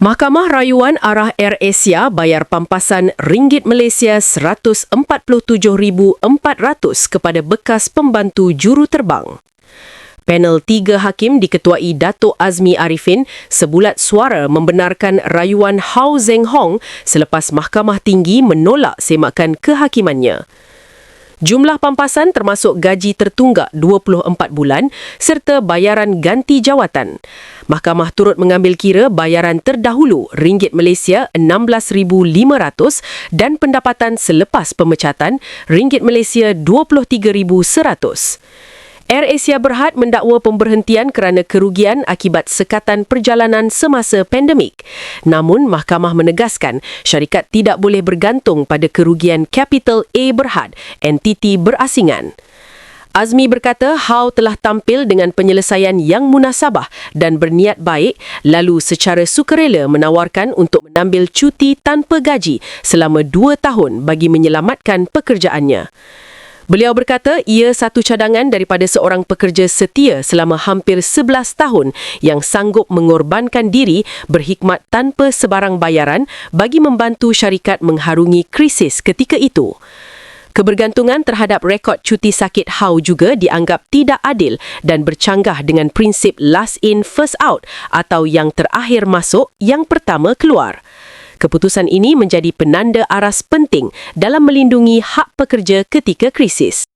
Mahkamah Rayuan Arah AirAsia bayar pampasan ringgit Malaysia 147,400 kepada bekas pembantu juruterbang. Panel 3 hakim diketuai Dato' Azmi Arifin sebulat suara membenarkan rayuan Hau Zeng Hong selepas Mahkamah Tinggi menolak semakan kehakimannya. Jumlah pampasan termasuk gaji tertunggak 24 bulan serta bayaran ganti jawatan. Mahkamah turut mengambil kira bayaran terdahulu ringgit Malaysia 16,500 dan pendapatan selepas pemecatan ringgit Malaysia 23,100. AirAsia Berhad mendakwa pemberhentian kerana kerugian akibat sekatan perjalanan semasa pandemik. Namun, mahkamah menegaskan syarikat tidak boleh bergantung pada kerugian Capital A Berhad, entiti berasingan. Azmi berkata Hau telah tampil dengan penyelesaian yang munasabah dan berniat baik lalu secara sukarela menawarkan untuk menambil cuti tanpa gaji selama 2 tahun bagi menyelamatkan pekerjaannya. Beliau berkata ia satu cadangan daripada seorang pekerja setia selama hampir 11 tahun yang sanggup mengorbankan diri berhikmat tanpa sebarang bayaran bagi membantu syarikat mengharungi krisis ketika itu. Kebergantungan terhadap rekod cuti sakit Hau juga dianggap tidak adil dan bercanggah dengan prinsip last in first out atau yang terakhir masuk yang pertama keluar. Keputusan ini menjadi penanda aras penting dalam melindungi hak pekerja ketika krisis.